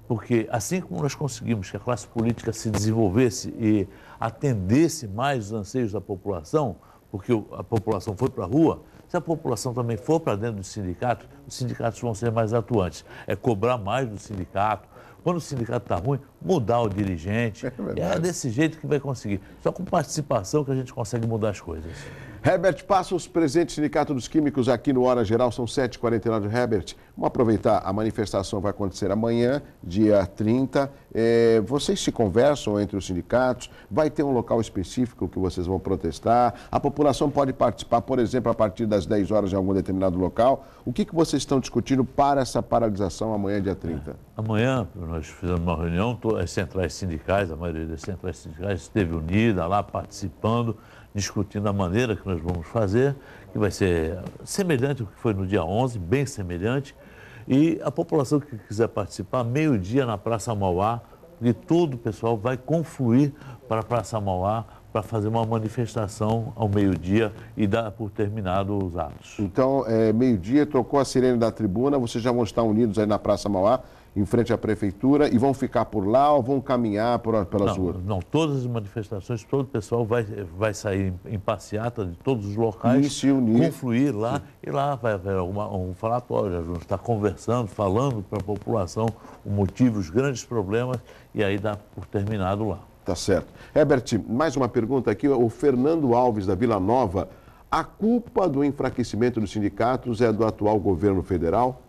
Porque assim como nós conseguimos que a classe política se desenvolvesse e atendesse mais os anseios da população, porque a população foi para a rua, se a população também for para dentro do sindicato, os sindicatos vão ser mais atuantes. É cobrar mais do sindicato. Quando o sindicato está ruim, mudar o dirigente. verdade. É desse jeito que vai conseguir. Só com participação que a gente consegue mudar as coisas. Herbert Passos, presidente do Sindicato dos Químicos aqui no Hora Geral, são 7h49. Herbert, vamos aproveitar, a manifestação vai acontecer amanhã, dia 30. Vocês se conversam entre os sindicatos? Vai ter um local específico que vocês vão protestar? A população pode participar, por exemplo, a partir das 10 horas em algum determinado local? O que vocês estão discutindo para essa paralisação amanhã, dia 30? Amanhã nós fizemos uma reunião, as centrais sindicais, a maioria das centrais sindicais esteve unida lá participando, discutindo a maneira que nós vamos fazer, que vai ser semelhante ao que foi no dia 11, bem semelhante. E a população que quiser participar, meio-dia na Praça Mauá, e todo o pessoal vai confluir para a Praça Mauá para fazer uma manifestação ao meio-dia e dar por terminado os atos. Então, meio-dia, tocou a sirene da tribuna, vocês já vão estar unidos aí na Praça Mauá, em frente à Prefeitura, e vão ficar por lá ou vão caminhar pelas ruas? Não, todas as manifestações, todo o pessoal vai sair em passeata de todos os locais, e se unir, confluir lá, e lá vai haver um falatório, nós vamos estar conversando, falando para a população o motivo, os grandes problemas, e aí dá por terminado lá. Tá certo. Herbert, mais uma pergunta aqui, o Fernando Alves da Vila Nova, a culpa do enfraquecimento dos sindicatos é do atual governo federal?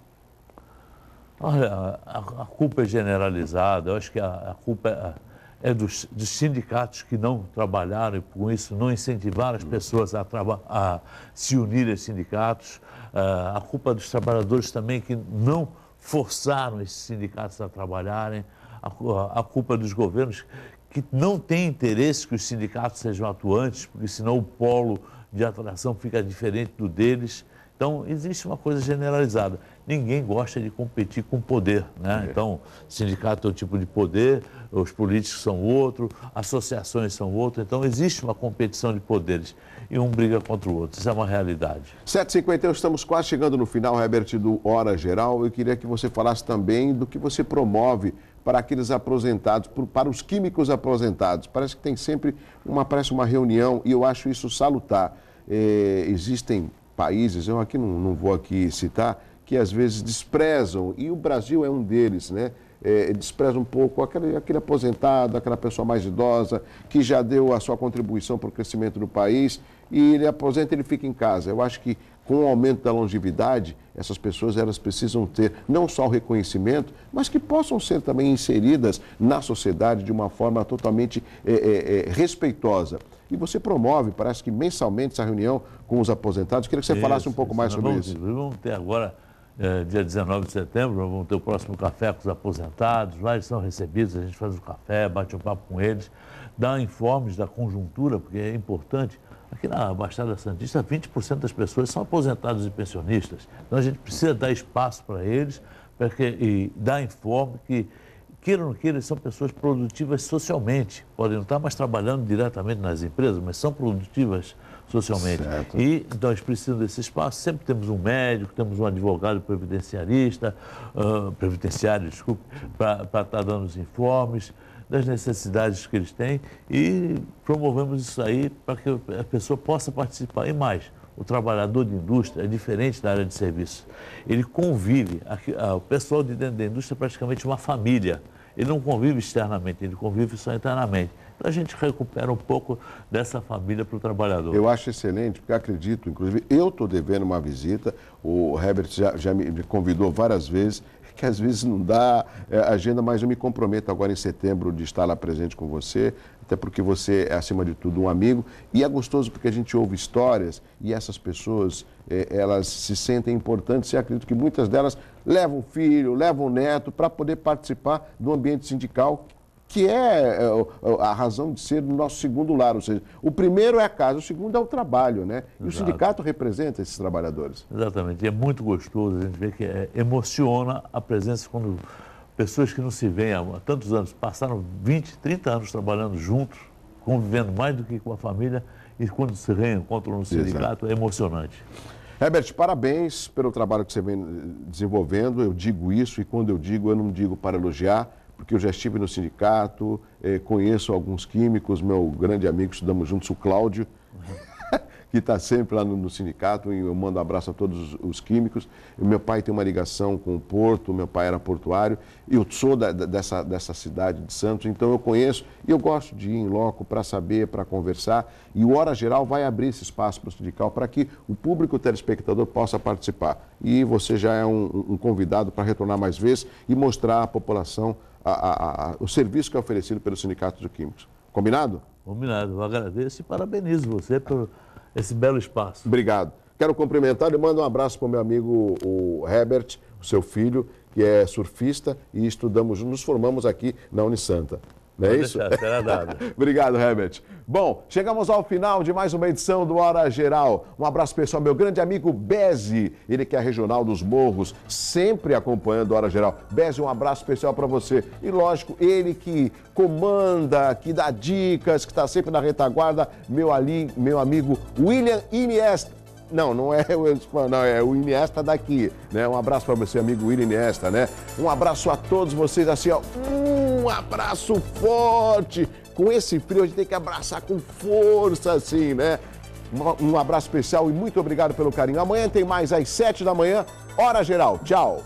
Olha, a culpa é generalizada, eu acho que a culpa é dos sindicatos que não trabalharam e, com isso, não incentivaram as pessoas a se unirem aos sindicatos. A culpa é dos trabalhadores também que não forçaram esses sindicatos a trabalharem. A culpa é dos governos que não têm interesse que os sindicatos sejam atuantes, porque senão o polo de atração fica diferente do deles. Então, existe uma coisa generalizada. Ninguém gosta de competir com poder, né? Então, o sindicato é um tipo de poder, os políticos são outro, associações são outro. Então, existe uma competição de poderes e um briga contra o outro. Isso é uma realidade. 7h51, estamos quase chegando no final, Herbert, do Hora Geral. Eu queria que você falasse também do que você promove para aqueles aposentados, para os químicos aposentados. Parece que tem sempre uma reunião e eu acho isso salutar. Existem países, eu aqui não vou aqui citar, que às vezes desprezam, e o Brasil é um deles, né? Despreza um pouco aquele aposentado, aquela pessoa mais idosa, que já deu a sua contribuição para o crescimento do país, e ele aposenta e ele fica em casa. Eu acho que com o aumento da longevidade, essas pessoas elas precisam ter não só o reconhecimento, mas que possam ser também inseridas na sociedade de uma forma totalmente respeitosa. E você promove, parece que mensalmente, essa reunião com os aposentados. Queria que você falasse um pouco mais sobre isso. Vamos ter agora, dia 19 de setembro, nós vamos ter o próximo café com os aposentados. Lá eles são recebidos, a gente faz o café, bate um papo com eles, dá informes da conjuntura, porque é importante. Aqui na Baixada Santista, 20% das pessoas são aposentados e pensionistas. Então a gente precisa dar espaço para eles e dar informe que, queira ou não queira, são pessoas produtivas socialmente. Podem não estar mais trabalhando diretamente nas empresas, mas são produtivas socialmente. Certo. E então eles precisam desse espaço. Sempre temos um médico, temos um advogado previdenciário, para estar dando os informes das necessidades que eles têm e promovemos isso aí para que a pessoa possa participar. E mais, o trabalhador de indústria é diferente da área de serviço. Ele convive, o pessoal de dentro da indústria é praticamente uma família. Ele não convive externamente, ele convive só internamente. Então a gente recupera um pouco dessa família para o trabalhador. Eu acho excelente, porque acredito, inclusive, eu estou devendo uma visita, o Herbert já me convidou várias vezes, que às vezes não dá agenda, mas eu me comprometo agora em setembro de estar lá presente com você, até porque você é, acima de tudo, um amigo. E é gostoso porque a gente ouve histórias e essas pessoas, elas se sentem importantes e acredito que muitas delas levam filho, levam neto para poder participar do ambiente sindical, que é a razão de ser do nosso segundo lar, ou seja, o primeiro é a casa, o segundo é o trabalho, né? E o sindicato representa esses trabalhadores. Exatamente, e é muito gostoso, a gente vê que emociona a presença quando pessoas que não se veem há tantos anos, passaram 20, 30 anos trabalhando juntos, convivendo mais do que com a família, e quando se reencontram no sindicato, é emocionante. Herbert, parabéns pelo trabalho que você vem desenvolvendo, eu digo isso, e quando eu não digo para elogiar, porque eu já estive no sindicato, conheço alguns químicos, meu grande amigo, estudamos juntos, o Cláudio, que está sempre lá no sindicato, e eu mando um abraço a todos os químicos. E meu pai tem uma ligação com o Porto, meu pai era portuário, eu sou dessa cidade de Santos, então eu conheço e eu gosto de ir em loco para saber, para conversar. E o Hora Geral vai abrir esse espaço para o sindical para que o público telespectador possa participar. E você já é um convidado para retornar mais vezes e mostrar à população o serviço que é oferecido pelo Sindicato de Químicos. Combinado? Combinado. Eu agradeço e parabenizo você por esse belo espaço. Obrigado. Quero cumprimentar e mando um abraço para o meu amigo o Herbert, o seu filho, que é surfista e nos formamos aqui na Unisanta. Não é isso? Deixar, será dado. Obrigado, Herbert. Bom, chegamos ao final de mais uma edição do Hora Geral. Um abraço pessoal, meu grande amigo Beze, ele que é regional dos Morros, sempre acompanhando a Hora Geral. Beze, um abraço especial para você. E lógico, ele que comanda, que dá dicas, que está sempre na retaguarda, meu amigo William Iniesta. Não é o espanhol, não, é o Iniesta daqui, né? Um abraço para você, amigo William Iniesta, né? Um abraço a todos vocês, assim, ó, um abraço forte. Com esse frio, a gente tem que abraçar com força, assim, né? Um abraço especial e muito obrigado pelo carinho. Amanhã tem mais às 7 da manhã, Hora Geral. Tchau.